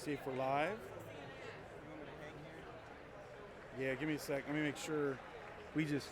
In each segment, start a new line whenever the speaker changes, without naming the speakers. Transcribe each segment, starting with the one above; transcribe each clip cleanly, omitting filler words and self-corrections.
see if we're live. Yeah, give me a sec. Let me make sure we just...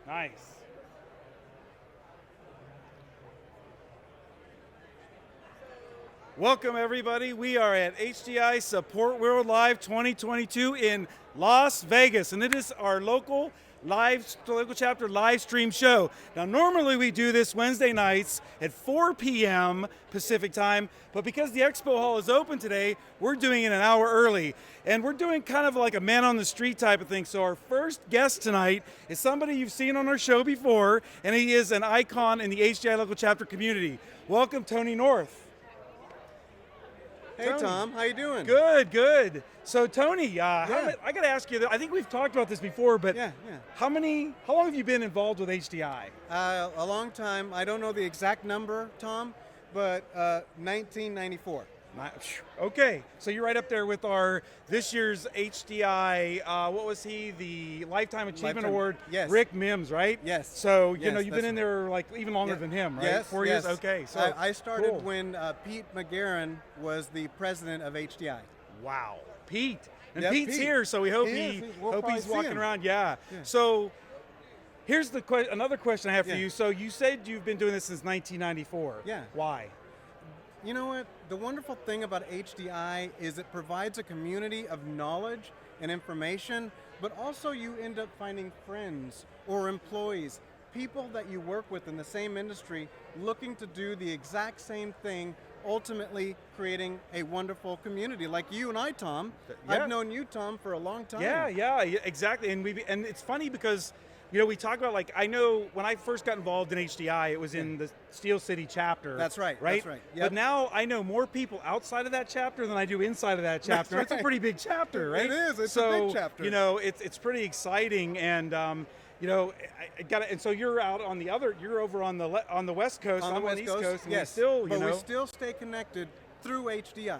Nice. Welcome, everybody. We are at HDI Support World Live 2022 in Las Vegas, and it is our local chapter live stream show. Now, normally we do this Wednesday nights at 4 p.m. Pacific time, but because the expo hall is open today, we're doing it an hour early. And we're doing kind of like a man on the street type of thing. So our first guest tonight is somebody you've seen on our show before, and he is an icon in the HDI local chapter community. Welcome, Tony North.
Hey, Tony. Tom, how you doing?
Good, good. So, Tony, I got to ask you, I think we've talked about this before, but how long have you been involved with HDI?
A long time. I don't know the exact number, Tom, but 1994.
Okay, so you're right up there with our this year's HDI, what was he, the Lifetime Achievement Award, Rick Mims, right?
Yes.
So, you know, you've been in there like even longer than him, right?
Yes,
4 years? Okay.
So I started when Pete McGarren was the president of HDI.
Wow. Pete. And Pete's here, so we hope he's walking around. Yeah. So here's another question I have for you. So you said you've been doing this since 1994.
Yeah.
Why?
You know what? The wonderful thing about HDI is it provides a community of knowledge and information, but also you end up finding friends or employees, people that you work with in the same industry looking to do the exact same thing, ultimately creating a wonderful community like you and I, Tom. I've known you, Tom, for a long time.
Yeah, exactly. And it's funny because, you know, we talk about, like, I know when I first got involved in HDI, it was in the Steel City chapter.
That's right.
Right?
That's right. Yep.
But now I know more people outside of that chapter than I do inside of that chapter.
Right.
It's a pretty big chapter, right?
It is. It's a big chapter.
You know, it's pretty exciting, and you know, and so you're out on you're over on the West Coast,
on the East Coast,
and
yes. We still stay connected through HDI.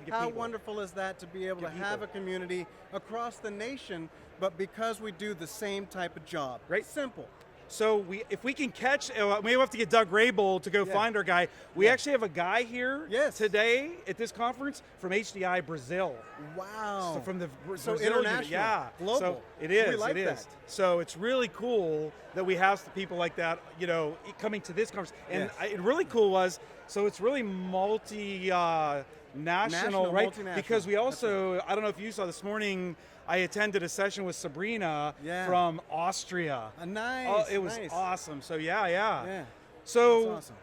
How wonderful is that to be able to have a community across the nation, but because we do the same type of job.
Right.
Simple.
So if we can catch, maybe we'll have to get Doug Rabel to go find our guy. We actually have a guy here today at this conference from HDI Brazil.
Wow.
So from the
so
Brazil
international,
unit.
global.
So it is.
We like that.
So it's really cool that we have people like that, you know, coming to this conference. And it really cool was, so it's really national, right?
Multinational.
Because we also, I don't know if you saw this morning, I attended a session with Sabrina from Austria.
Nice.
Oh, it was awesome. So
yeah.
So
that's awesome.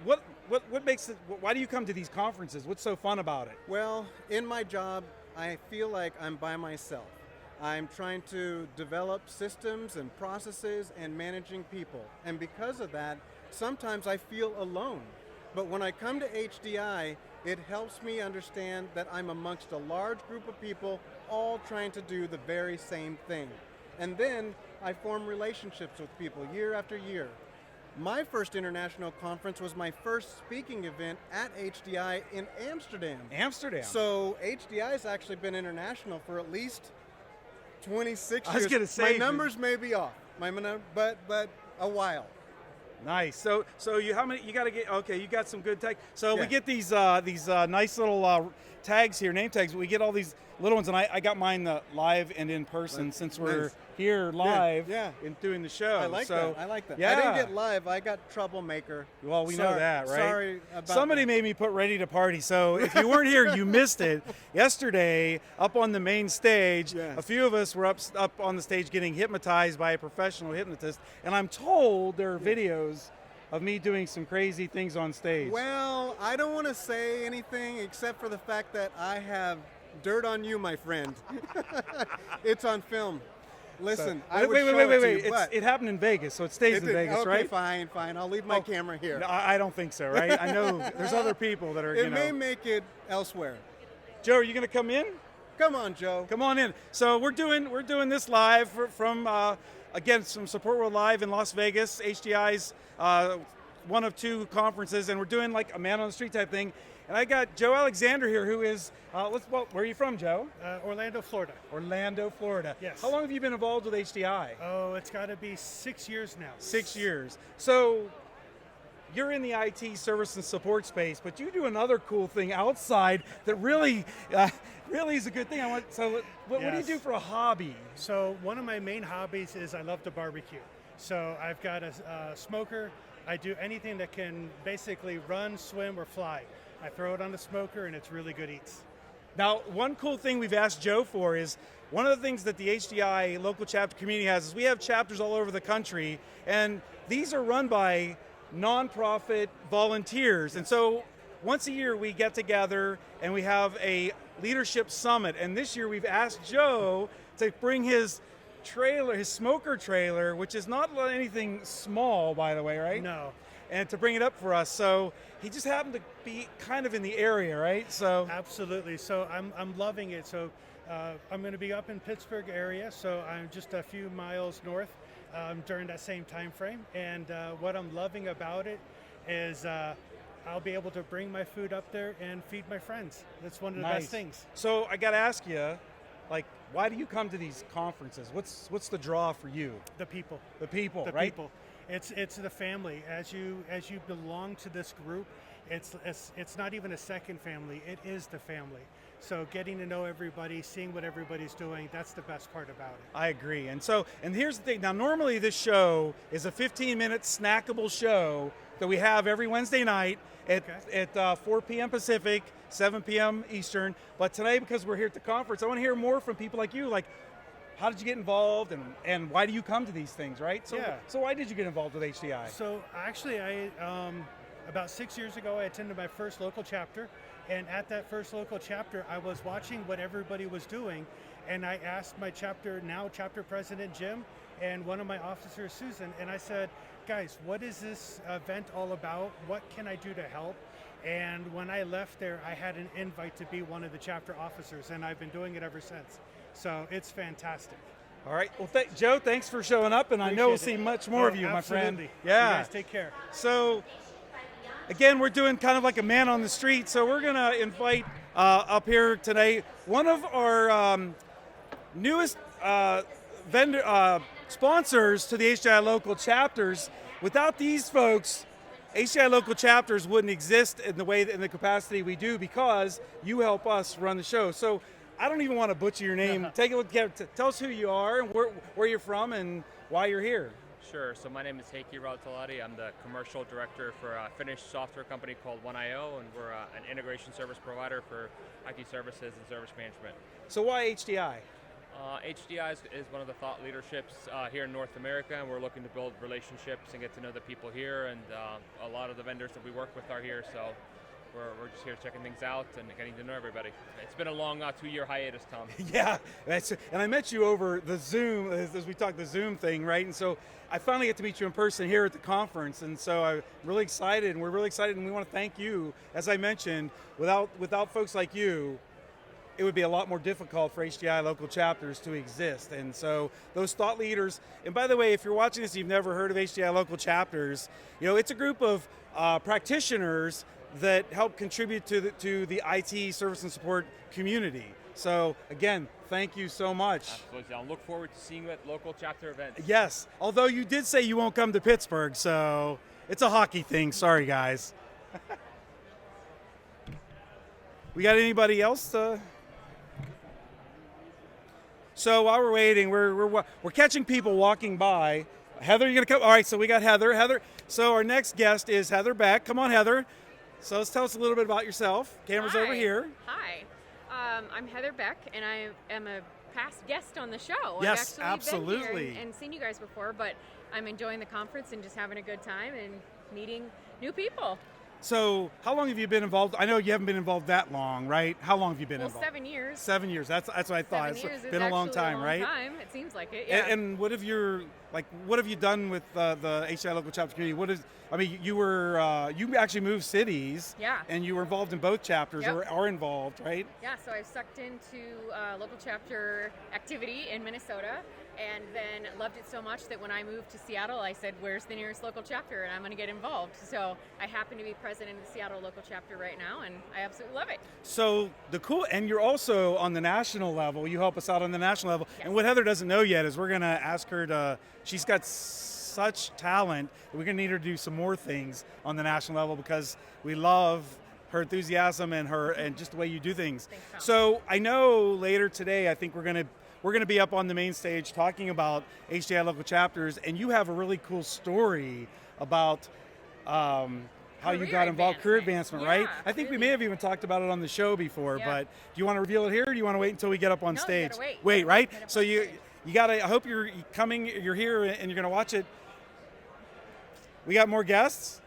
What makes it? Why do you come to these conferences? What's so fun about it?
Well, in my job, I feel like I'm by myself. I'm trying to develop systems and processes and managing people. And because of that, sometimes I feel alone. But when I come to HDI, it helps me understand that I'm amongst a large group of people all trying to do the very same thing. And then I form relationships with people year after year. My first international conference was my first speaking event at HDI in Amsterdam. So HDI has actually been international for at least 26 years.
I was going to say,
my numbers may be off, but a while.
Nice. So you you got to get? Okay, you got some good tag. So we get these nice little tags here, name tags. We get all these little ones, and I got mine live and in person since we're here live and doing the show.
I like that.
Yeah.
I didn't get live. I got troublemaker.
Well, we know that, right?
Sorry about
Somebody made me put ready to party. So if you weren't here, you missed it. Yesterday, up on the main stage, a few of us were up on the stage getting hypnotized by a professional hypnotist, and I'm told there are videos of me doing some crazy things on stage.
Well, I don't want to say anything except for the fact that I have dirt on you, my friend. It's on film. Listen,
So,
I would show it to you, but
it happened in Vegas, so it stays in Vegas,
okay,
right?
fine. I'll leave my camera here.
No, I don't think so, right? I know there's other people that are,
It may make it elsewhere.
Joe, are you going to come in?
Come on, Joe.
Come on in. So we're doing this live from again, some Support World Live in Las Vegas, HDI's one of two conferences, and we're doing like a man on the street type thing. And I got Joe Alexander here, who is, where are you from, Joe?
Orlando, Florida.
Orlando, Florida.
Yes.
How long have you been involved with HDI?
Oh, it's got to be 6 years now.
6 years. So you're in the IT service and support space, but you do another cool thing outside that really is a good thing. What do you do for a hobby?
So one of my main hobbies is I love to barbecue. So I've got a smoker. I do anything that can basically run, swim, or fly. I throw it on the smoker, and it's really good eats.
Now, one cool thing we've asked Joe for is, one of the things that the HDI local chapter community has is we have chapters all over the country, and these are run by nonprofit volunteers. And so once a year we get together and we have a leadership summit. And this year we've asked Joe to bring his trailer, his smoker trailer, which is not anything small, by the way, right?
No.
And to bring it up for us. So he just happened to be kind of in the area, right? So
Absolutely. So I'm loving it. So I'm going to be up in Pittsburgh area. So I'm just a few miles north during that same time frame. And what I'm loving about it is I'll be able to bring my food up there and feed my friends. That's one of the
Nice.
best things.
So I got to ask you, like, why do you come to these conferences? What's the draw for you?
The people.
The people,
The
right?
people. It's the family. As you belong to this group, it's not even a second family. It is the family. So getting to know everybody, seeing what everybody's doing, that's the best part about it.
I agree. And here's the thing. Now, normally this show is a 15-minute snackable show that we have every Wednesday night at 4 p.m. Pacific, 7 p.m. Eastern. But today, because we're here at the conference, I want to hear more from people like you. Like, how did you get involved, and why do you come to these things, right? So why did you get involved with HDI?
So actually, about 6 years ago, I attended my first local chapter. And at that first local chapter, I was watching what everybody was doing. And I asked my chapter president, Jim, and one of my officers, Susan, and I said, guys, what is this event all about? What can I do to help? And when I left there, I had an invite to be one of the chapter officers, and I've been doing it ever since. So it's fantastic.
All right. Well, Joe, thanks for showing up, and I know we'll see much more of you, my friend.
Absolutely.
Yeah.
You guys take care.
So, again, we're doing kind of like a man on the street. So we're going to invite up here today one of our newest sponsors to the HDI local chapters. Without these folks, HDI local chapters wouldn't exist in the capacity we do, because you help us run the show. So I don't even want to butcher your name. Take a look. Tell us who you are and where you're from and why you're here.
Sure. So my name is Heikki Rautalahti. I'm the commercial director for a Finnish software company called 1IO, and we're an integration service provider for IT services and service management.
So why HDI?
HDI is one of the thought leaderships here in North America, and we're looking to build relationships and get to know the people here, and a lot of the vendors that we work with are here, so we're just here checking things out and getting to know everybody. It's been a long 2-year hiatus, Tom.
Yeah, and I met you over the Zoom, as we talked the Zoom thing, right? And so I finally get to meet you in person here at the conference, and so I'm really excited, and we're really excited, and we want to thank you. As I mentioned, without folks like you, it would be a lot more difficult for HDI local chapters to exist. And so those thought leaders, and by the way, if you're watching this and you've never heard of HDI local chapters, it's a group of practitioners that help contribute to the IT service and support community. So again, thank you so much.
Absolutely. I'll look forward to seeing you at local chapter events.
Yes, although you did say you won't come to Pittsburgh, so it's a hockey thing. Sorry, guys. We got anybody else? So while we're waiting, we're catching people walking by. Heather, you gonna come? All right, so we got Heather. Heather. So our next guest is Heather Beck. Come on, Heather. So let's tell us a little bit about yourself. Camera's over here.
Hi. I'm Heather Beck, and I am a past guest on the show.
Yes,
I've actually
absolutely.
been here and seen you guys before, but I'm enjoying the conference and just having a good time and meeting new people.
So how long have you been involved? I know you haven't been involved that long, right? How long have you been
Well,
involved?
7 years.
7 years. That's what I thought.
7 years
It's been a long time, right?
It seems like it. Yeah.
And what have you done with the HDI local chapter community? You actually moved cities.
Yeah.
And you were involved in both chapters,
Yep.
or are involved, right?
Yeah, so I sucked into local chapter activity in Minnesota, and then loved it so much that when I moved to Seattle, I said, where's the nearest local chapter? And I'm going to get involved. So I happen to be president of the Seattle local chapter right now, and I absolutely love it.
So and you're also on the national level. You help us out on the national level.
Yes.
And what Heather doesn't know yet is we're going to ask her she's got such talent that we're going to need her to do some more things on the national level because we love her enthusiasm and just the way you do things.
Thanks, Tom.
So I know later today, I think we're going to be up on the main stage talking about HDI local chapters, and you have a really cool story about how you got involved, career advancement, right? I think we may have even talked about it on the show before,
Yeah.
but do you want to reveal it here, or do you want to wait until we get up on
No, you
stage?
gotta wait.
Wait, right?
Gotta
So
wait.
you gotta. I hope you're here, and you're gonna watch it. We got more guests.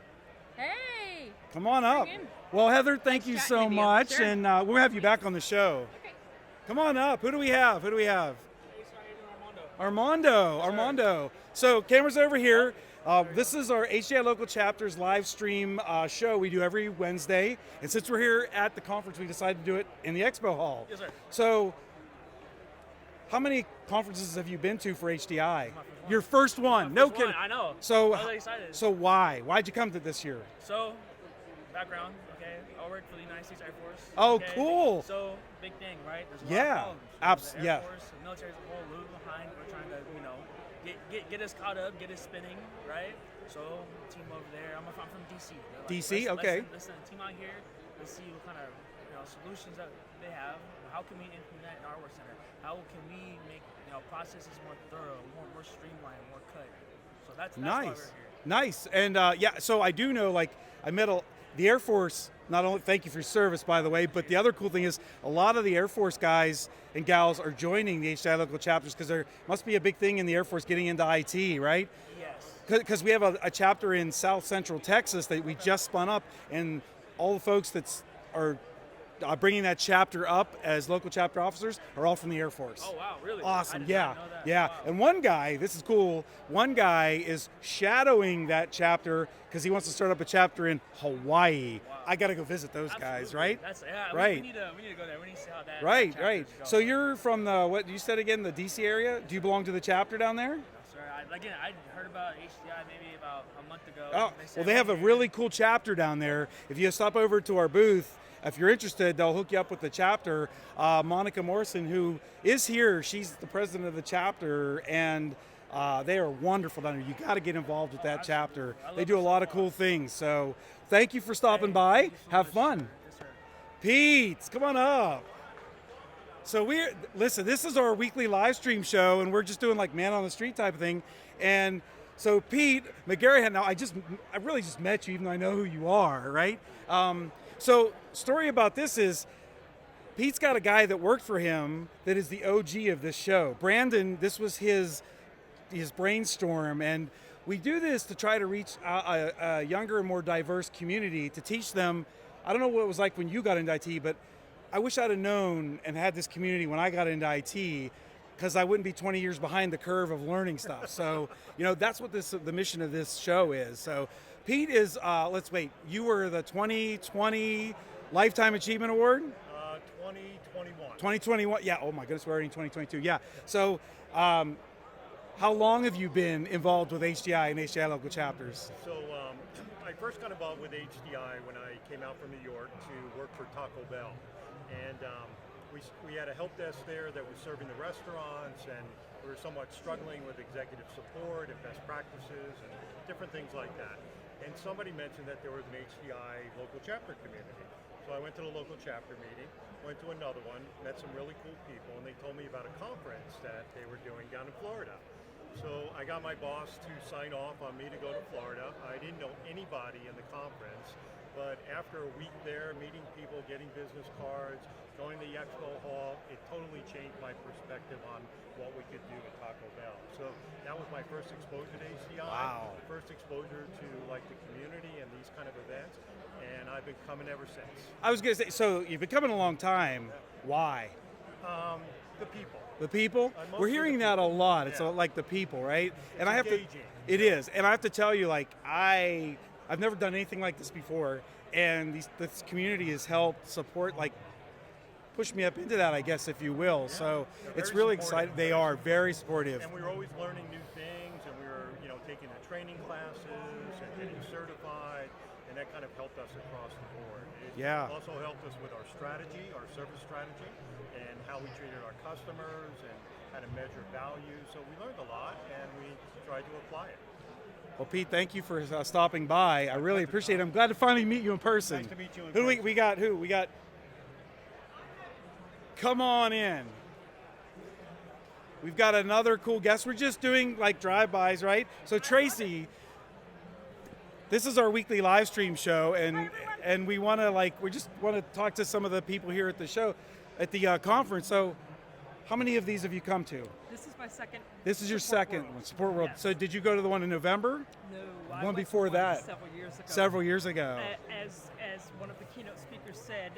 Hey!
Come on up.
Bring in.
Well, Heather, thank you
Nice
so
chatting with you.
much,
Sure.
and we'll have you back on the show.
Okay.
Come on up. Who do we have? Armando. So cameras over here. This is our HDI local chapters live stream show we do every Wednesday. And since we're here at the conference, we decided to do it in the expo hall.
Yes, sir.
So how many conferences have you been to for HDI? Your first one. No kidding.
I know.
So,
I was excited.
so why'd you come to this year?
So, background, okay. I worked for the United States Air Force.
Oh,
okay?
cool.
So, big thing, right? There's a lot
Yeah.
of problems. The
Yeah.
Air Force, the military as a whole, a little behind. We're trying to, get us caught up, get us spinning, right? So, team over there. I'm from DC. They're like,
DC?
let's-
Okay.
Listen, team out here. Let's see what kind of solutions that they have. How can we implement that in our work center? How can we make processes more thorough, more streamlined, more cut? So that's why we're
Nice.
here.
Nice. And so I do know, I met the Air Force, not only, thank you for your service, by the way, but the other cool thing is a lot of the Air Force guys and gals are joining the HDI local chapters because there must be a big thing in the Air Force getting into IT, right?
Yes.
Because we have a chapter in South Central Texas that we just spun up, and all the folks that are bringing that chapter up as local chapter officers are all from the Air Force.
Oh wow, really?
Awesome,
I did
yeah,
not know that.
yeah.
Wow.
And one guy, this is cool, one guy is shadowing that chapter because he wants to start up a chapter in Hawaii.
Wow.
I got to go visit those guys,
Absolutely.
right?
That's
Right.
We need to go there. We need to see how that.
Right,
chapter
right.
is going.
So you're from what you said again, the DC area? Do you belong to the chapter down there?
Sir, I heard about HDI maybe about a month ago.
Oh,
said,
well, they have a really cool chapter down there. If you stop over to our booth, if you're interested, they'll hook you up with the chapter. Monica Morrison, who is here, she's the president of the chapter, and they are wonderful down there. You got to get involved with that chapter.
I love
They do a
it
lot
so
of cool things. So thank you for stopping by.
Thank you so
Have
much,
fun.
sir. Yes, sir.
Pete, come on up. So listen, this is our weekly live stream show, and we're just doing like man on the street type of thing. And so Pete McGarrihan, now I really just met you, even though I know who you are, right? So story about this is Pete's got a guy that worked for him that is the OG of this show. Brandon, this was his brainstorm, and we do this to try to reach a younger and more diverse community to teach them. I don't know what it was like when you got into IT, but I wish I'd have known and had this community when I got into IT, because I wouldn't be 20 years behind the curve of learning stuff. So, that's what the mission of this show is. So, Pete is, you were the 2020 Lifetime Achievement Award?
2021.
2021, yeah, oh my goodness, we're already in 2022, yeah. So, how long have you been involved with HDI and HDI local chapters?
So I first got involved with HDI when I came out from New York to work for Taco Bell. And we had a help desk there that was serving the restaurants, and we were somewhat struggling with executive support and best practices and different things like that. And somebody mentioned that there was an HDI local chapter community. So I went to the local chapter meeting, went to another one, met some really cool people, and they told me about a conference that they were doing down in Florida. So I got my boss to sign off on me to go to Florida. I didn't know anybody in the conference, But after a week there, meeting people, getting business cards, going to the expo hall, it totally changed my perspective on what we could do at Taco Bell. So that was my first exposure to HDI.
Wow.
First exposure to like the community and these kind of events, and I've been coming ever since.
I was going to say, so you've been coming a long time. Why?
The people.
The people?
Mostly
We're hearing
the
that a
people.
lot. It's
Yeah.
like the people, right?
It's engaging.
It is. And I have to tell you, like, I've never done anything like this before, and this community has helped support, like, push me up into that, I guess, if you will.
Yeah.
So
They're
it's
very
really
supportive.
exciting. They are very supportive.
And we were always learning new things, and we were, taking the training classes and getting certified, and that kind of helped us across the board. It
Yeah.
also helped us with our strategy, our service strategy, and how we treated our customers and how to measure value. So we learned a lot, and we tried to apply it.
Well, Pete, thank you for stopping by. I really appreciate it. I'm glad to finally meet you in person.
Nice to meet you in
Who do
person.
we got? Who? We got. Come on in. We've got another cool guest. We're just doing like drive-bys, right? So Tracy, this is our weekly live stream show, and we want to talk to some of the people here at the show, at the conference. So, how many of these have you come to?
This is my second.
This is your
Support
second
World.
one, Support World.
Yes.
So, did you go to the one in November?
No, I
One
went to
before
one
that.
several years ago.
Several years ago.
As one of the keynote speakers said,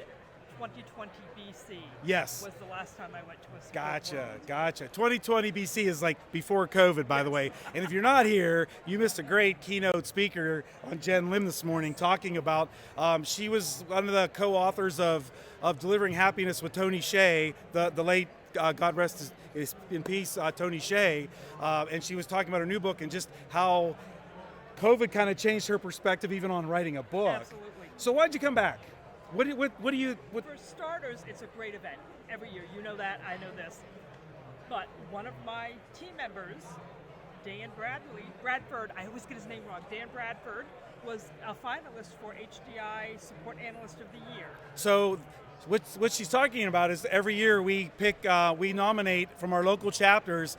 2020 BC.
Yes.
Was the last time I went to a Support
Gotcha,
World.
gotcha. 2020 BC is like before COVID, by the way. And if you're not here, you missed a great keynote speaker on Jen Lim this morning talking about, she was one of the co-authors of Delivering Happiness with Tony Hsieh, the late, God rest his in peace, Tony Hsieh. And she was talking about her new book and just how COVID kind of changed her perspective even on writing a book.
Absolutely.
So why'd you come back? What do you?
For starters, it's a great event every year. You know that, I know this. But one of my team members, Dan Bradford, I always get his name wrong, Dan Bradford, was a finalist for HDI Support Analyst of the Year.
So what she's talking about is every year we we nominate from our local chapters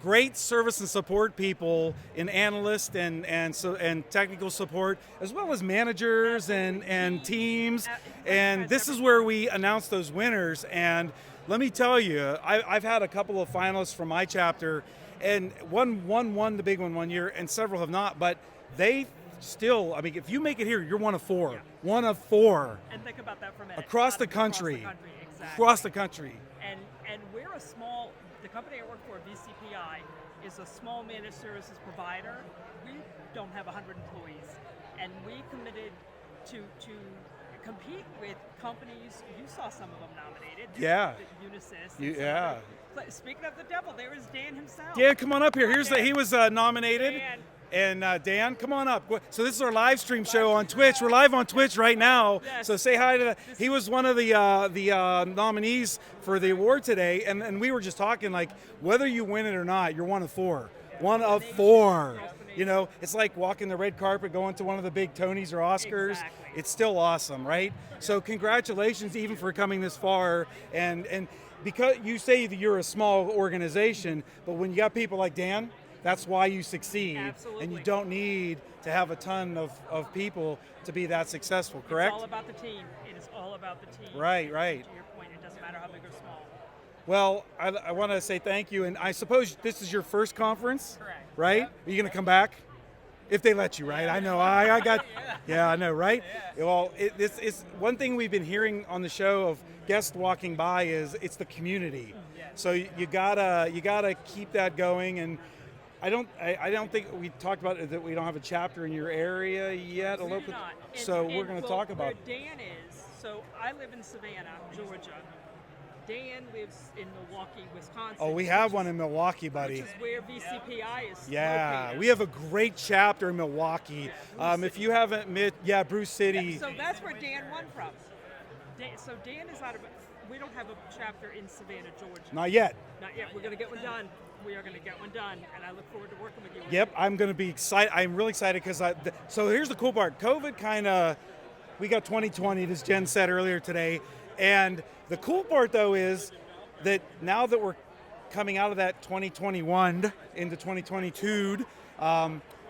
great service and support people in analyst and technical support, as well as managers and teams. And this is where we announce those winners. And let me tell you, I've had a couple of finalists from my chapter, and one won the big one one year, and several have not. But they still, I mean, if you make it here, you're one of four.
Yeah.
One of four.
And think about that for a minute.
Across the country.
Exactly.
Across the country.
And we're a small, the company I work for, VCPI, is a small managed services provider. We don't have 100 employees, and we committed to compete with companies. You saw some of them nominated.
Yeah.
Unisys. and some
Yeah.
other- Speaking of the devil, there is Dan himself.
Dan, come on up here. He was nominated.
Dan.
And Dan, come on up. So this is our live stream show on Twitch. We're live on Twitch right now.
Yes.
So say hi to. He was one of the nominees for the award today, and we were just talking like whether you win it or not, you're one of four. One of four. You know, it's like walking the red carpet, going to one of the big Tonys or Oscars.
Exactly.
It's still awesome, right? So congratulations even for coming this far. And because you say that you're a small organization, but when you got people like Dan, that's why you succeed.
Absolutely.
And you don't need to have a ton of people to be that successful, correct?
It's all about the team. It is all about the team.
Right,
And
right.
To your point, it doesn't matter how big or small.
Well, I want to say thank you, and I suppose this is your first conference,
Correct.
right?
Yep.
Are you going to come back? If they let you, right? I know. I got. Yeah, I know, right?
Yes.
Well, this is one thing we've been hearing on the show of guests walking by is it's the community.
Yes.
So you gotta keep that going, and I don't think we talked about it, that we don't have a chapter in your area yet.
We do not.
So we're going to talk about.
Where Dan is, so I live in Savannah, Georgia. Dan lives in Milwaukee, Wisconsin.
Oh, we have one in Milwaukee, buddy.
Which is where VCPI is
Yeah,
located.
we have a great chapter in Milwaukee. If you haven't met, Bruce City.
So that's where Dan won from. So Dan is out of. We don't have a chapter in Savannah, Georgia.
Not yet.
Not yet. We're going to get one done. We are going to get one done, and I look forward to working with you.
Yep, I'm going to be excited. I'm really excited because so here's the cool part. COVID we got 2020, as Jen said earlier today, and the cool part though is that now that we're coming out of that 2021 into 2022,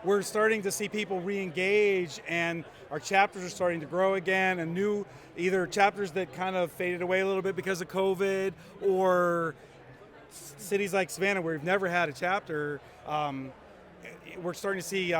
we're starting to see people re-engage, and our chapters are starting to grow again, and new either chapters that kind of faded away a little bit because of COVID, or cities like Savannah where we've never had a chapter. We're starting to see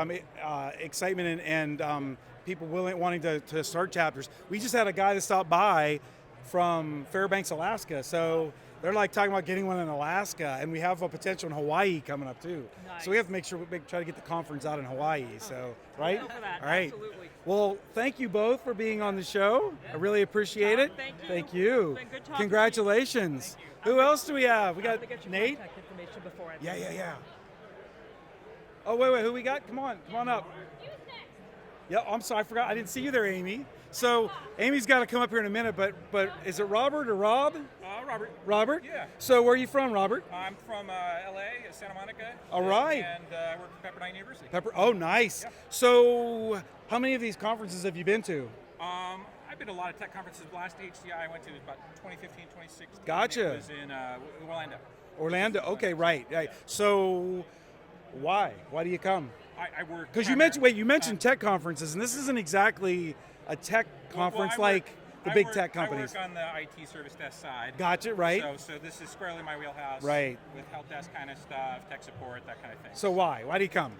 excitement and people wanting to start chapters. We just had a guy that stopped by from Fairbanks, Alaska, so they're like talking about getting one in Alaska, and we have a potential in Hawaii coming up too.
Nice.
So we have to make sure we try to get the conference out in Hawaii. So right,
Go for that.
all right.
Absolutely.
Well, thank you both for being on the show. I really appreciate it.
Thank you.
Thank you.
It's been good talking to you.
Congratulations. Who else do we have? We
I'm
got
gonna get your
Nate.
contact information before I
Yeah. Oh, wait, who we got? Come on up. Yeah, I'm sorry, I forgot. I didn't see you there, Amy. So Amy's got to come up here in a minute, but is it Robert or Rob?
Robert.
Robert?
Yeah.
So where are you from, Robert?
I'm from LA, Santa Monica.
All right.
And I work for Pepperdine University.
Oh, nice.
Yep.
So how many of these conferences have you been to?
I've been to a lot of tech conferences. The last HDI I went to was about 2015, 2016.
Gotcha.
It was in Orlando.
Orlando. Okay, right. So why? Why do you come?
I work.
Because you mentioned tech conferences, and this isn't exactly a tech conference like the big tech companies.
I work on the IT service desk side.
Gotcha, right.
So this is squarely my wheelhouse.
Right.
With help desk kind of stuff, tech support, that kind of thing.
So why? Why do you come?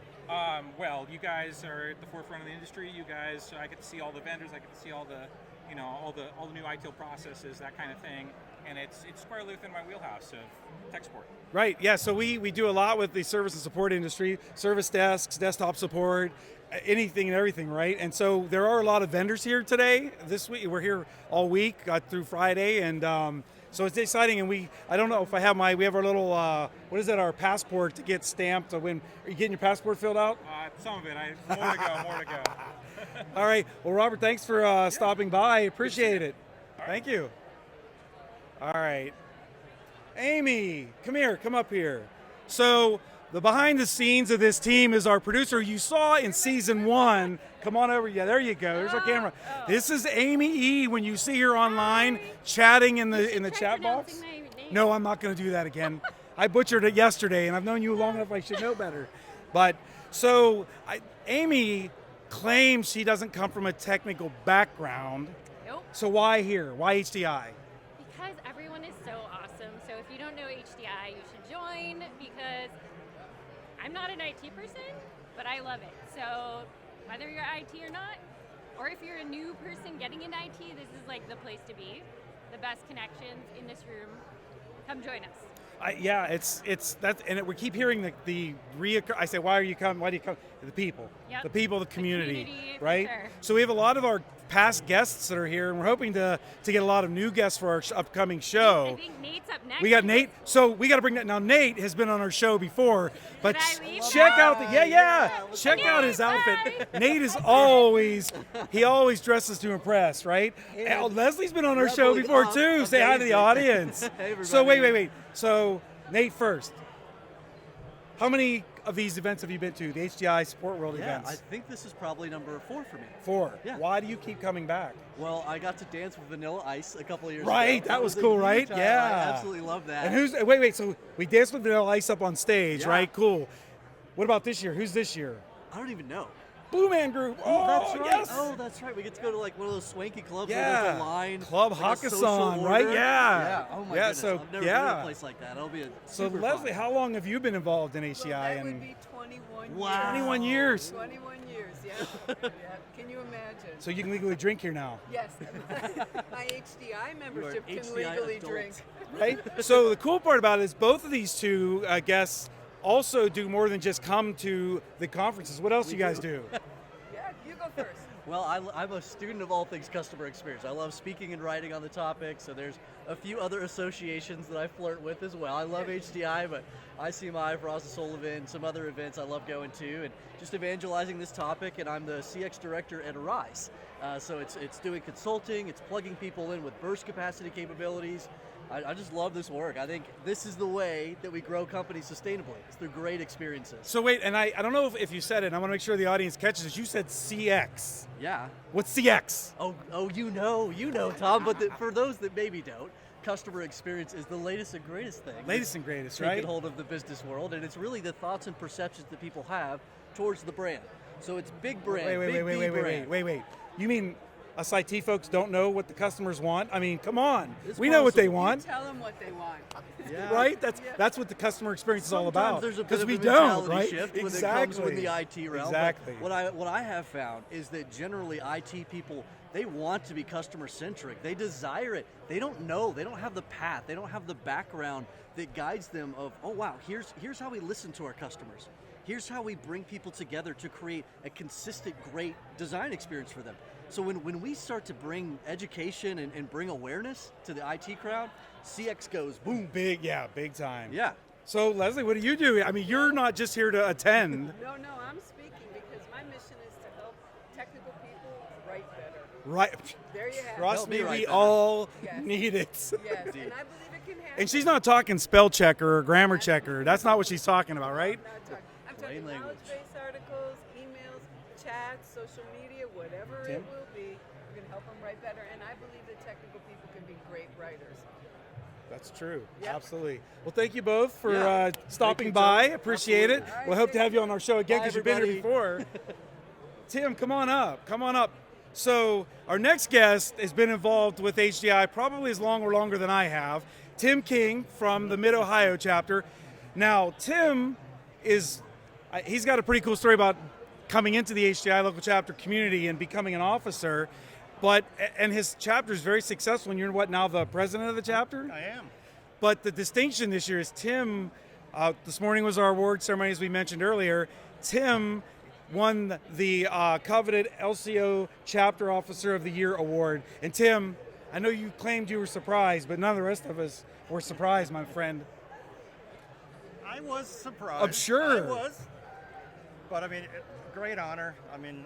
Well, you guys are at the forefront of the industry. You guys, I get to see all the vendors. I get to see all the, all the new ITIL processes, that kind of thing. And it's squarely within my wheelhouse of tech support.
Right. Yeah. So we do a lot with the service and support industry, service desks, desktop support, anything and everything. Right. And so there are a lot of vendors here today. This week we're here all week, through Friday, and so it's exciting. And I don't know if I have we have our little what is it? Our passport to get stamped. Are you getting your passport filled out?
Some of it. More to go.
All right. Well, Robert, thanks for stopping by. Appreciate it. Thank you. All right. Amy, come up here. So the behind the scenes of this team is our producer you saw in season 1. Come on over. Yeah, there you go. There's our camera. This is Amy E. When you see her online chatting in the chat box. No, I'm not going to do that again. I butchered it yesterday, and I've known you long enough I should know better. But so Amy claims she doesn't come from a technical background.
Nope.
So why here? Why HDI?
Because everyone is so awesome. So if you don't know HDI, you should join, because I'm not an IT person, but I love it. So whether you're IT or not, or if you're a new person getting into IT, this is like the place to be. The best connections in this room. Come join us.
Yeah, it's that, and we keep hearing the reoccur. I say, why do you come? The people,
Yep.
the people, the community,
For
right?
sure.
So we have a lot of our past guests that are here, and we're hoping to get a lot of new guests for our upcoming show.
I think Nate's up next.
We got Nate, so we got to bring that. Now Nate has been on our show before, but
Did I leave
check
now?
out check out his outfit. Nate is always dresses to impress, right? And Leslie's been on our show before too. Say hi to the audience.
Hey, everybody.
So wait. So Nate first. How many of these events have you been to? The HDI Support World events?
I think this is probably number 4 for me.
4.
Yeah.
Why do you keep coming back?
Well, I got to dance with Vanilla Ice a couple of years ago.
Right, that was
a
cool,
huge
right?
time.
Yeah.
I absolutely love that.
And wait, so we danced with Vanilla Ice up on stage,
Yeah.
right? Cool. What about this year? Who's this year?
I don't even know.
Blue Man Group.
That's right.
Yes.
Oh, that's right. We get to go to like one of those swanky clubs
Yeah.
where there's a line.
Club
like a social
Hakkasan, right?
order.
Yeah.
Oh my
Yeah,
goodness.
so,
I've never
yeah.
been to a place like that. It'll be
So
super
Leslie,
fun.
how long have you been involved in HDI?
That would be 21
Wow.
years.
21 years.
21 years, yeah. Yeah. Can you imagine?
So you can legally drink here now,
Yes. My HDI membership
You are
can
HDI
legally
adult.
drink.
right? So the cool part about it is both of these two guests also do more than just come to the conferences. What else you guys do?
Yeah, you go first.
Well, I'm a student of all things customer experience. I love speaking and writing on the topic, so there's a few other associations that I flirt with as well. I love HDI, but ICMI, Frost and Sullivan, some other events I love going to, and just evangelizing this topic, and I'm the CX director at Arise. So it's doing consulting, it's plugging people in with burst capacity capabilities. I just love this work. I think this is the way that we grow companies sustainably. It's through great experiences.
So wait, and I don't know if you said it, and I want to make sure the audience catches it. You said CX.
Yeah.
What's CX?
Oh, you know, Tom. But for those that maybe don't, customer experience is the latest and greatest thing.
Latest and greatest,
Taking
right?
hold of the business world, and it's really the thoughts and perceptions that people have towards the brand. So it's big brand,
Wait. You mean us IT folks don't know what the customers want? I mean, come on.
It's
We know what they
possible.
want,
Tell them what they want.
right? That's what the customer experience is all about.
There's a bit
Because
of
we
a
don't,
mentality
right?
shift when
Exactly.
it comes with the IT realm.
Exactly.
But what I have found is that generally IT people, they want to be customer centric. They desire it. They don't know. They don't have the path. They don't have the background that guides them of, oh wow, here's how we listen to our customers. Here's how we bring people together to create a consistent, great design experience for them. So when we start to bring education and bring awareness to the IT crowd, CX goes boom.
Big time.
Yeah.
So Leslie, what do you do? I mean, you're not just here to attend.
No, I'm speaking because my mission is to help technical people write better.
Right.
There you have it.
Trust
Help me
me,
write
we
better.
all
Yes.
need it.
Yes, and I believe it can happen.
And she's not talking spell checker or grammar checker. That's not what she's talking about, right?
I'm
Plain
talking
language.
knowledge-based articles, emails, chats, social media, whatever
Tim?
it will be. We're going to help them write better, and I believe that technical people can be great writers.
That's true.
Yep.
Absolutely. Well, thank you both for
Yeah.
stopping
Thank you,
by.
Tom.
Appreciate it.
Absolutely.
All right,
We'll hope to
thank
have you on our show again
Bye,
because you've been here
everybody.
before. Tim, come on up. Come on up. So our next guest has been involved with HDI probably as long or longer than I have. Tim King from the Mid-Ohio chapter. Now, Tim he's got a pretty cool story about coming into the HDI local chapter community and becoming an officer. And his chapter is very successful, and you're now the president of the chapter?
I am.
But the distinction this year is Tim, this morning was our award ceremony, as we mentioned earlier. Tim won the coveted LCO Chapter Officer of the Year award. And Tim, I know you claimed you were surprised, but none of the rest of us were surprised, my friend.
I was surprised.
I'm sure.
I was. But I mean, great honor. I mean,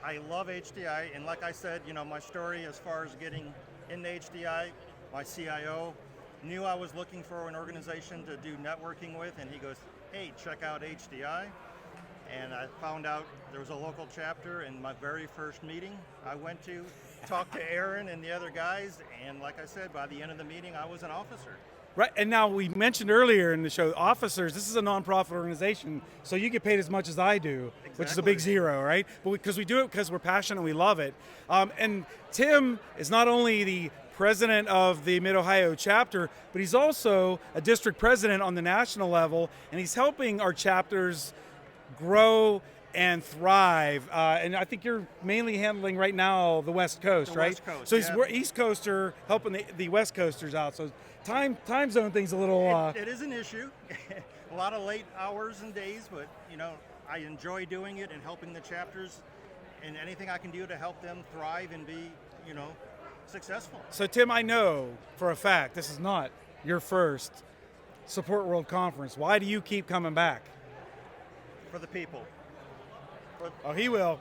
I love HDI, and like I said, my story as far as getting into HDI, my CIO knew I was looking for an organization to do networking with, and he goes, hey, check out HDI. And I found out there was a local chapter, and my very first meeting I went to, talked to Aaron and the other guys, and like I said, by the end of the meeting, I was an officer.
Right, and now we mentioned earlier in the show, officers, this is a nonprofit organization, so you get paid as much as I do, which is a big zero, right? But because we do it because we're passionate, we love it. And Tim is not only the president of the Mid-Ohio chapter, but he's also a district president on the national level, and he's helping our chapters grow and thrive. And I think you're mainly handling right now the West Coast,
The
right?
West Coast,
so he's
yeah.
East Coaster helping the West Coasters out. So time zone thing's a little.
It is an issue. A lot of late hours and days, but I enjoy doing it and helping the chapters, and anything I can do to help them thrive and be, successful.
So Tim, I know for a fact this is not your first Support World Conference. Why do you keep coming back?
For the people.
Oh, he will.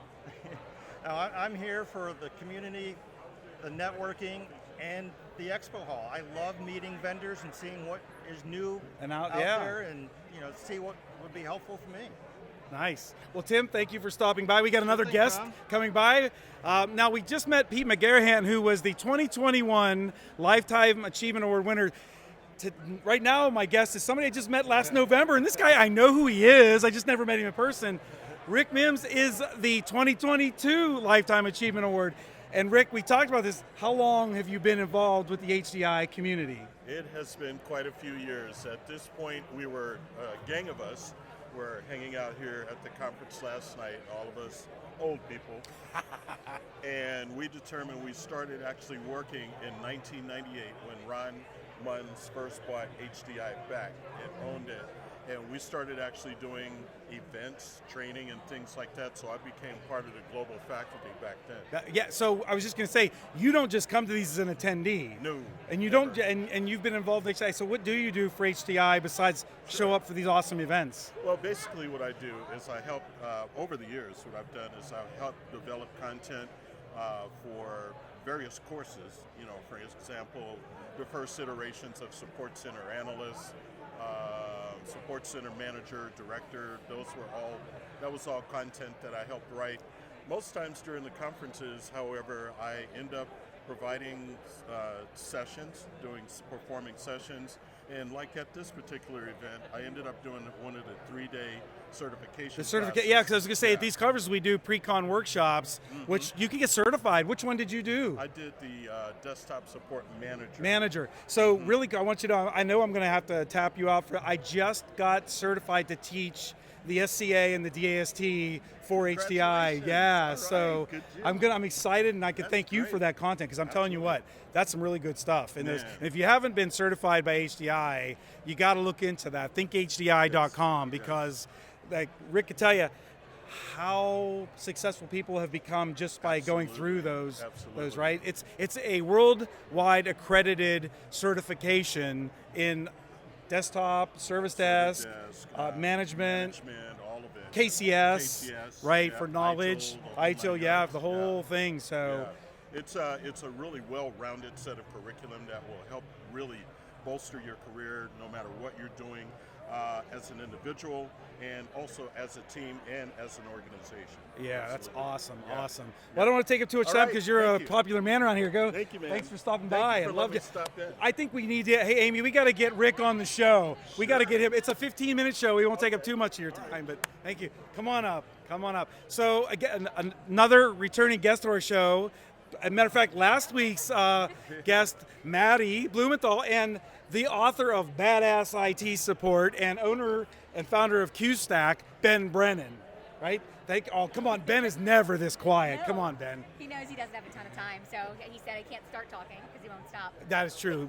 Now, I'm here for the community, the networking, and the expo hall. I love meeting vendors and seeing what is new
And out-
out
yeah.
there, and see what would be helpful for me.
Nice. Well, Tim, thank you for stopping by. We got another
Thanks,
guest
Tom.
coming by. Now, we just met Pete McGarrahan, who was the 2021 Lifetime Achievement Award winner. Right now, my guest is somebody I just met last November, and this guy, I know who he is. I just never met him in person. Rick Mims is the 2022 Lifetime Achievement Award. And Rick, we talked about this. How long have you been involved with the HDI community?
It has been quite a few years. At this point, we were a gang of us. We're hanging out here at the conference last night, all of us old people. And we determined we started actually working in 1998 when Ron Munns first bought HDI back and owned it. And we started actually doing events, training, and things like that. So I became part of the global faculty back then.
Yeah, so I was just going to say, you don't just come to these as an attendee.
No.
And you
never.
don't, and you've been involved in HDI. So what do you do for HDI besides show up for these awesome events?
Well, basically what I do is I help, over the years, what I've done is I help develop content for various courses. For example, the first iterations of Support Center Analyst, Support Center Manager, Director, that was all content that I helped write. Most times during the conferences, however, I end up providing sessions, performing sessions, And like at this particular event, I ended up doing one of the 3-day certification
The certificate,
classes.
yeah, because I was going to say at these conferences we do pre-con workshops, which you can get certified. Which one did you do?
I did the desktop support manager.
So really, I want you to. I know I'm going to have to tap you out for. I just got certified to teach the SCA and the DAST for HDI. Yeah,
All
so
right, good
I'm excited, and I can thank you
great.
for that content because I'm telling you what, that's some really good stuff. And,
Man.
and if you haven't been certified by HDI, you got to look into that. ThinkHDI.com because, like Rick could tell you, how successful people have become just by going through those, right? It's a worldwide accredited certification in desktop, service desk, management,
all of it.
KCS, right,
yeah,
for knowledge, ITIL, yeah, the whole thing. So
it's a really well-rounded set of curriculum that will help really bolster your career no matter what you're doing as an individual and also as a team and as an organization.
Yeah, that's awesome,
Yeah.
awesome. Well, I don't want to take up too much
All
time
right,
because you're a
thank you.
popular man around here. Go.
Thank you, man.
Thanks for stopping
Thank
by.
you for
I love
letting me
you.
stop in.
I think we need to. Hey, Amy, we got to get Rick on the show. We got to get him. It's a 15-minute show. We won't take up too much of your time, but thank you. Come on up. Come on up. So again, another returning guest to our show. As a matter of fact, last week's guest, Maddie Blumenthal, and the author of Badass IT Support and owner and founder of QStack, Ben Brennan, right? Come on, Ben is never this quiet.
No.
Come on, Ben.
He knows he doesn't have a ton of time, so he said I can't start talking because he won't stop.
That is true.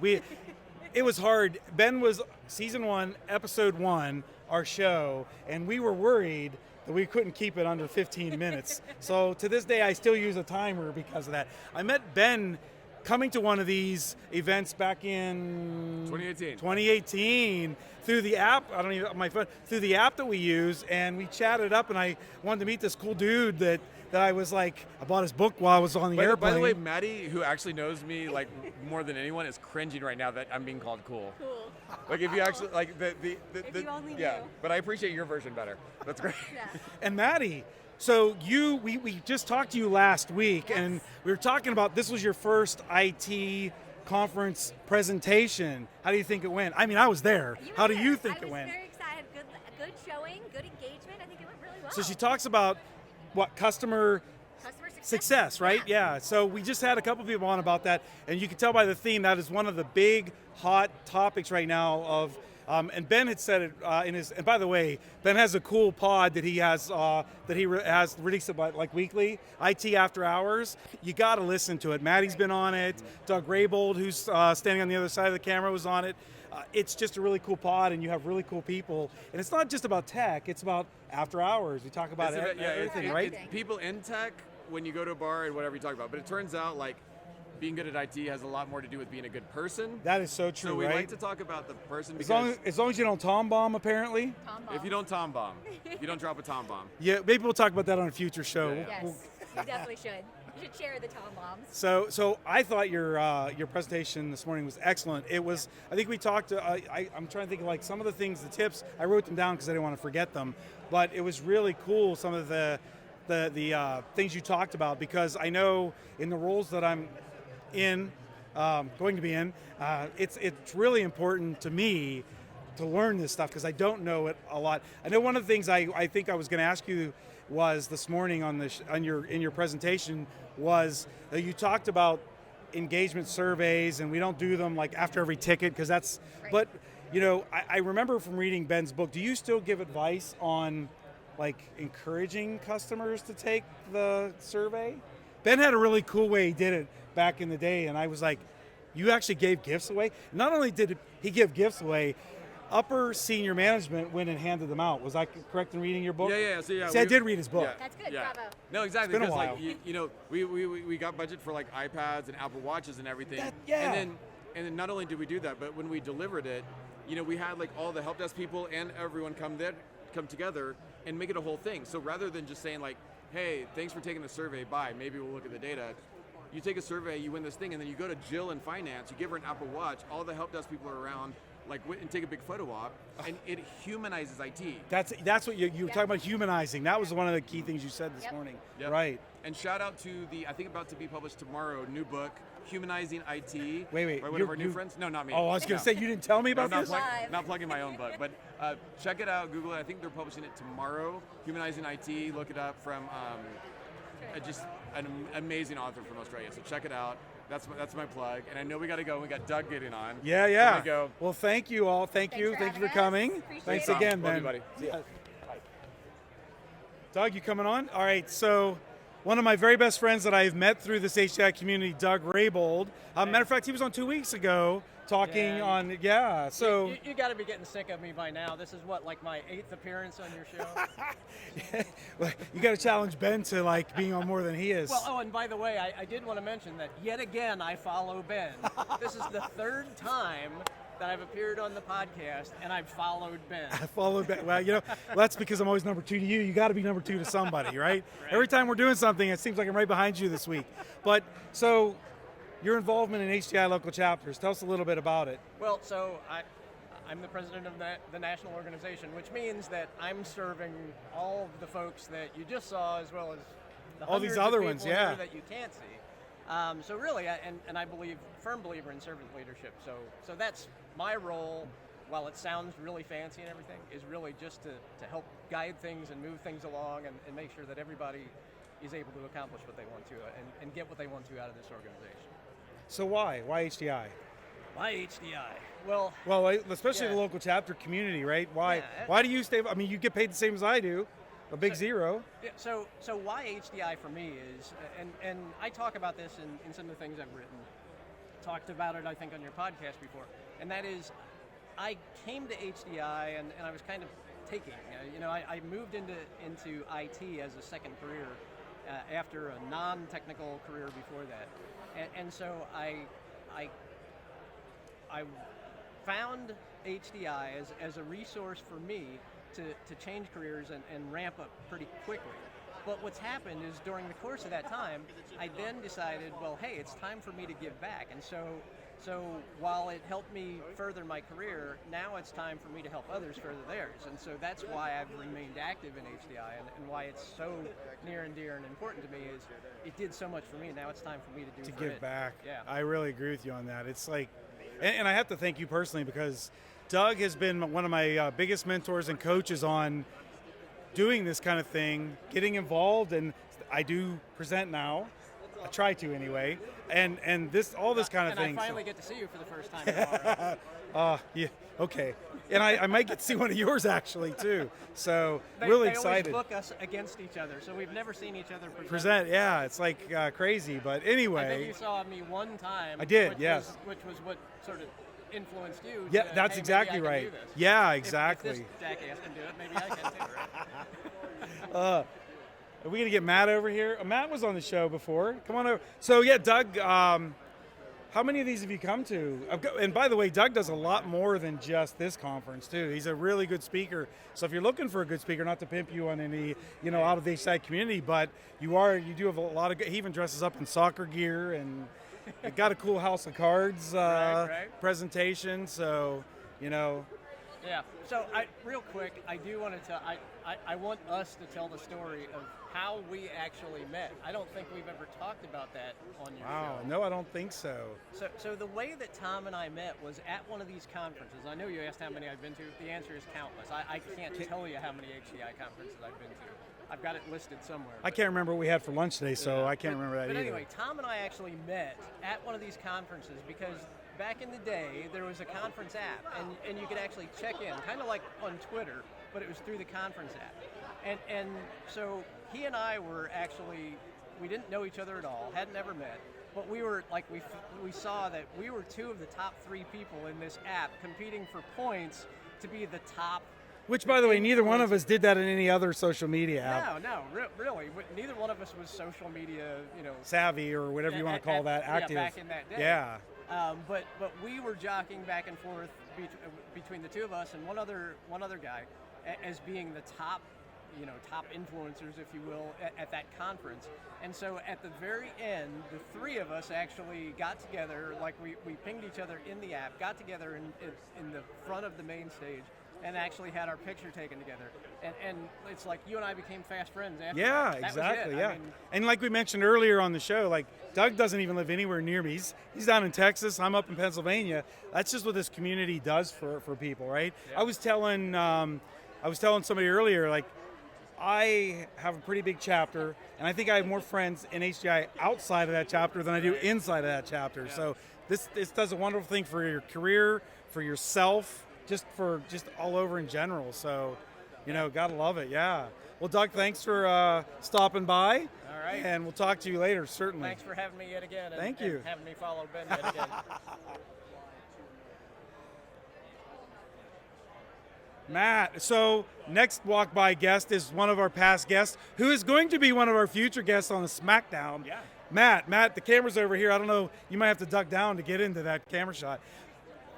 It was hard. Ben was season 1, episode 1, our show, and we were worried that we couldn't keep it under 15 minutes. So to this day, I still use a timer because of that. I met Ben coming to one of these events back in 2018 through the app. I don't even have my phone, through the app that we use, and we chatted up, and I wanted to meet this cool dude that I was like, I bought his book while I was on the airplane.
By the way, Maddie, who actually knows me like more than anyone, is cringing right now that I'm being called cool.
Cool.
Like if you actually like the
If you only
yeah,
knew.
but I appreciate your version better. That's great.
Yeah.
And Maddie, so we just talked to you last week, and we were talking about this was your first IT conference presentation. How do you think it went? I mean, I was there. How do you think it went?
I was very excited. Good showing, good engagement. I think it went really well.
So she talks about what customer success, right? Yeah. So we just had a couple people on about that, and you can tell by the theme that is one of the big hot topics right now of. And Ben had said it in his. And by the way, Ben has a cool pod that he has has released about like weekly. IT After Hours. You got to listen to it. Maddie's been on it. Doug Raybold, who's standing on the other side of the camera, was on it. It's just a really cool pod, and you have really cool people. And it's not just about tech; it's about after hours. We talk about everything, right?
It's people in tech when you go to a bar and whatever you talk about. But it turns out like being good at IT has a lot more to do with being a good person.
That is so true,
So we
right?
like to talk about the person
As
because
long as you don't tom bomb, apparently.
if you don't tom bomb, if you don't drop a tom bomb.
Yeah, maybe we'll talk about that on a future show.
Yes, you definitely should. You should share the Tom bombs.
So I thought your presentation this morning was excellent. It was. I think we talked. I'm trying to think of like some of the things, the tips. I wrote them down because I didn't want to forget them. But it was really cool. Some of the things you talked about, because I know in the roles that I'm going to be in, it's really important to me to learn this stuff because I don't know it a lot. I know one of the things I think I was going to ask you was this morning in your presentation was that you talked about engagement surveys, and we don't do them like after every ticket because that's. Right. But I remember from reading Ben's book. Do you still give advice on like encouraging customers to take the survey? Ben had a really cool way he did it back in the day, and I was like, you actually gave gifts away? Not only did he give gifts away, upper senior management went and handed them out. Was I correct in reading your book?
Yeah.
See, I did read his book.
Yeah,
That's good,
yeah.
bravo.
No, exactly.
It's been a
because
while.
like we got budget for like iPads and Apple Watches and everything.
Yeah.
And then not only did we do that, but when we delivered it, we had like all the help desk people and everyone come together and make it a whole thing. So rather than just saying like, hey, thanks for taking the survey, bye, maybe we'll look at the data. You take a survey, you win this thing, and then you go to Jill in finance, you give her an Apple Watch, all the help desk people are around, like and take a big photo op, and it humanizes IT.
That's what you were talking about, humanizing. That was one of the key things you said this morning.
Yep.
Right.
And shout out to the, I think about to be published tomorrow, new book, Humanizing IT.
Wait,
by one of our new friends. No, not me.
Oh, I was going to say, you didn't tell me about
no,
this?
Not plugging my own book, but check it out, Google it. I think they're publishing it tomorrow. Humanizing IT, look it up from just an amazing author from Australia. So check it out. That's my plug. And I know we got to go. We got Doug getting on.
Yeah.
So we go.
Well, thank you all. Thank you for coming. Thanks again,
Love
man.
you, buddy.
See ya. Doug, you coming on? All right, so one of my very best friends that I've met through this HDI community, Doug Raybould. Matter of fact, he was on 2 weeks ago talking on, so.
You got to be getting sick of me by now. This is what, like my 8th appearance on your show?
Well, you got to challenge Ben to like being on more than he is.
Well, and by the way, I did want to mention that yet again I follow Ben. This is the 3rd time that I've appeared on the podcast, and I've followed Ben.
I followed Ben. Well, that's because I'm always number 2 to you. You got to be number 2 to somebody, right? Every time we're doing something, it seems like I'm right behind you this week. But so, your involvement in HDI local chapters. Tell us a little bit about it.
Well, so I'm the president of the national organization, which means that I'm serving all of the folks that you just saw, as well as the
all these
hundreds
other
of
ones,
people
yeah,
here that you can't see. So really, and I believe, firm believer in servant leadership. So that's my role. While it sounds really fancy and everything, is really just to help guide things and move things along and make sure that everybody is able to accomplish what they want to and get what they want to out of this organization.
So why HDI?
Why HDI? Well,
especially the local chapter community, right? Why do you stay? I mean, you get paid the same as I do, a big zero.
Yeah, so why HDI for me is, and I talk about this in some of the things I've written, talked about it I think on your podcast before, and that is, I came to HDI and I was kind of taking, I moved into IT as a second career after a non-technical career before that, and so I found HDI as a resource for me to change careers and ramp up pretty quickly. But what's happened is during the course of that time, I then decided, well, hey, it's time for me to give back. And so while it helped me further my career, now it's time for me to help others further theirs. And so that's why I've remained active in HDI and why it's so near and dear and important to me is it did so much for me, and now it's time for me to
give back.
Yeah.
I really agree with you on that. It's like, and I have to thank you personally because Doug has been one of my biggest mentors and coaches on doing this kind of thing, getting involved, and I do present now. I try to anyway, and all this kind of thing.
And I finally get to see you for the first time tomorrow.
Yeah, okay. And I might get to see one of yours actually too. So
they
excited.
They always book us against each other, so we've never seen each other
present. Yeah, it's like crazy, but anyway.
I think you saw me one time.
I did, yes.
Which was what sort of influenced you.
Yeah,
to,
that's
hey,
exactly
maybe I
right.
can do this.
Yeah, exactly.
If this jackass can do it, maybe I can too.
Are we gonna get Matt over here? Matt was on the show before. Come on over. So yeah, Doug. How many of these have you come to? And by the way, Doug does a lot more than just this conference too. He's a really good speaker. So if you're looking for a good speaker, not to pimp you on any, out of the HDI community, but you do have a lot of. He even dresses up in soccer gear and got a cool House of Cards presentation. So
Yeah. So real quick, I do want to tell. I want us to tell the story of how we actually met. I don't think we've ever talked about that on your show.
Wow, no, I don't think so.
So the way that Tom and I met was at one of these conferences. I know you asked how many I've been to. The answer is countless. I can't tell you how many HDI conferences I've been to. I've got it listed somewhere.
I can't remember what we had for lunch today, so I can't remember that either.
But anyway, Tom and I actually met at one of these conferences because back in the day, there was a conference app, and you could actually check in, kind of like on Twitter, but it was through the conference app. And so he and I were actually, we didn't know each other at all, hadn't ever met, but we were like, we saw that we were 2 of the top 3 people in this app competing for points to be the top.
Which, by the way, neither one of us did that in any other social media app.
No, really. Neither one of us was social media,
savvy or whatever you want to call that, active.
Yeah, back in that day.
Yeah.
But we were jockeying back and forth between the 2 of us and one other guy as being the top top influencers, if you will, at that conference. And so at the very end, the three of us actually got together, like we pinged each other in the app, got together in the front of the main stage, and actually had our picture taken together. And it's like you and I became fast friends after
Yeah,
that. That
exactly.
was it.
Yeah.
I mean,
And like we mentioned earlier on the show, like Doug doesn't even live anywhere near me. He's down in Texas. I'm up in Pennsylvania. That's just what this community does for people, right?
Yeah.
I was telling somebody earlier, like, I have a pretty big chapter, and I think I have more friends in HDI outside of that chapter than I do inside of that chapter.
Yeah.
So this does a wonderful thing for your career, for yourself, just all over in general. So, gotta love it. Yeah. Well, Doug, thanks for stopping by.
All right.
And we'll talk to you later, certainly.
thanks for having me yet again. And,
Thank you.
And having me follow Ben yet again.
Matt, so next walk-by guest is one of our past guests who is going to be one of our future guests on the SmackDown.
Yeah.
Matt, the camera's over here. I don't know, you might have to duck down to get into that camera shot.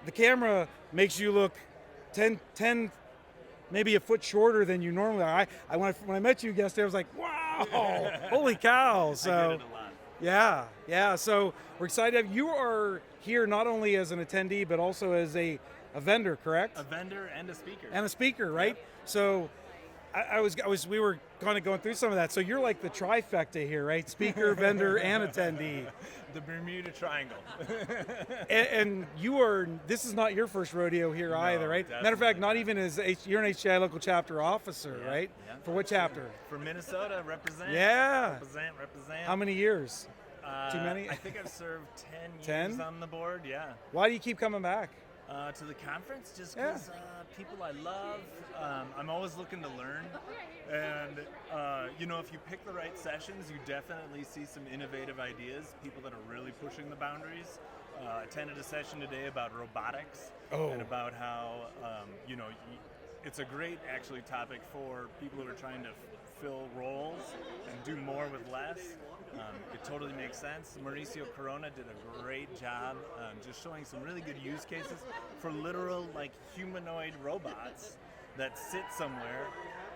The camera makes you look 10 maybe a foot shorter than you normally are. When I met you yesterday, I was like, wow, holy cow. So,
I get it a lot.
Yeah. So we're excited to have you. Are here not only as an attendee, but also as a vendor, correct?
A vendor and a speaker.
And a speaker, right?
Yep.
So we were kind of going through some of that. So you're like the trifecta here, right? Speaker, vendor, and attendee.
The Bermuda Triangle.
and this is not your first rodeo here either, right?
Definitely.
Matter of fact, not even you're an HDI local chapter officer, right?
Yeah.
For what chapter?
For Minnesota, represent.
Yeah.
Represent.
How many years? Too many?
I think I've served 10 years
10?
on the board, yeah.
Why do you keep coming back?
To the conference, just because people I love. I'm always looking to learn, and if you pick the right sessions, you definitely see some innovative ideas. People that are really pushing the boundaries. Attended a session today about robotics and about how it's a great actually topic for people who are trying to fill roles and do more with less. It totally makes sense. Mauricio Corona did a great job just showing some really good use cases for literal humanoid robots that sit somewhere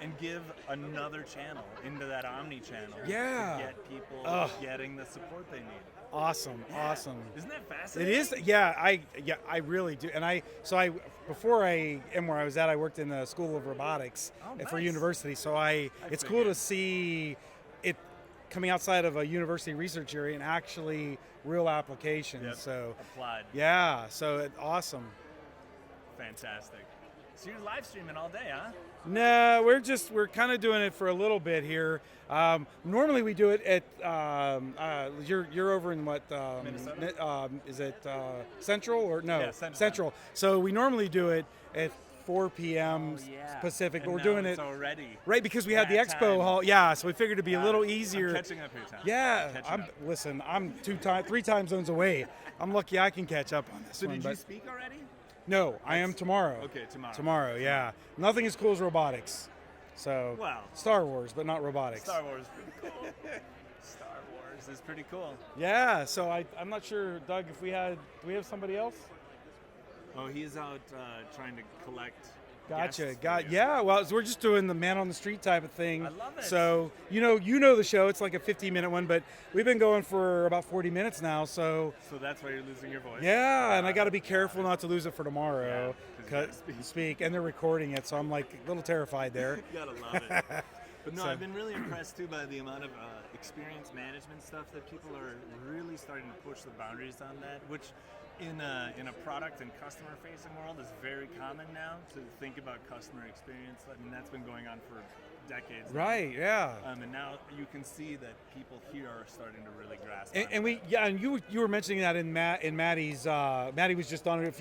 and give another channel into that omni channel to get people getting the support they need.
Awesome.
Isn't that fascinating?
It is. Yeah, I really do. And before I am where I was at, I worked in the School of Robotics for university. So it's cool to see it coming outside of a university research area and actually real applications.
Yep.
So
applied.
Yeah. So awesome.
Fantastic. So you're live streaming all day, huh?
No, we're kind of doing it for a little bit here. Normally we do it at you're over in what
Minnesota?
Is it Central or no?
Yeah,
Central. So we normally do it at 4 p.m. Pacific, but
And
we're
now
doing
it's
it
already
right because we had the
that
expo
time.
hall. Yeah, so we figured it'd be a little easier.
I'm catching up here, Tom.
Yeah,
I'm catching up.
I'm 3 time zones away. I'm lucky I can catch up on this
So
one.
did you
but-
speak already?
No, I am tomorrow.
Okay, tomorrow.
Tomorrow, yeah. Nothing as cool as robotics. So,
Wow.
Star Wars, but not robotics.
Star Wars is pretty cool. Star Wars is pretty cool.
Yeah, so I'm not sure, Doug, do we have somebody else?
Oh, he's out trying to collect.
Gotcha.
guests.
Yeah, well, so we're just doing the man on the street type of thing.
I love it.
So, you know the show. It's like a 15-minute one, but we've been going for about 40 minutes now, so.
So that's why you're losing your voice.
Yeah, and I got to be careful not to lose it for tomorrow.
Yeah, 'cause you gotta
speak, and they're recording it, so I'm like a little terrified there.
You gotta love it. But no,
So-
I've been really impressed too by the amount of experience management stuff that people are really starting to push the boundaries on that, which in a product and customer facing world is very common now to think about customer experience. I mean, that's been going on for decades. now.
Right, yeah.
And now you can see that people here are starting to really grasp.
And you were mentioning that in Maddie's. Maddie was just on it.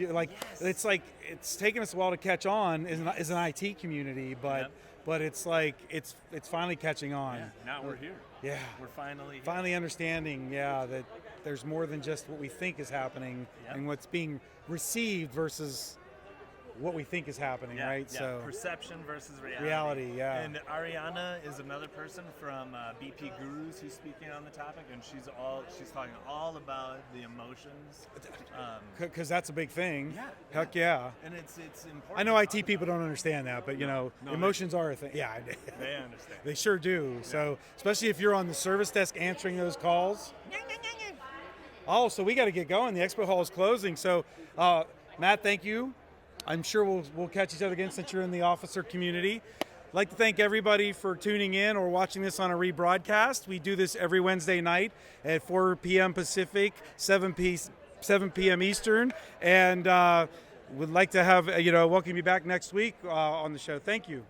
It's taken us a while to catch on as an IT community, but it's it's finally catching on.
Yeah, now we're here.
Yeah,
we're finally
understanding. Yeah, that there's more than just what we think is happening and what's being received versus what we think is happening,
Yeah,
right?
yeah.
So
Perception versus reality.
Reality, yeah.
And Ariana is another person from BP Gurus who's speaking on the topic, and she's talking all about the emotions.
because that's a big thing.
Yeah,
Heck yeah.
And it's important.
I know
to
IT
talk
people don't understand that, but
No,
emotions are a thing. Yeah,
They understand.
they sure do. So especially if you're on the service desk answering those calls. Oh, so we got to get going. The expo hall is closing. So, Matt, thank you. I'm sure we'll catch each other again since you're in the officer community. I'd like to thank everybody for tuning in or watching this on a rebroadcast. We do this every Wednesday night at 4 p.m. Pacific, 7 p.m. Eastern, and would like to have welcome you back next week on the show. Thank you.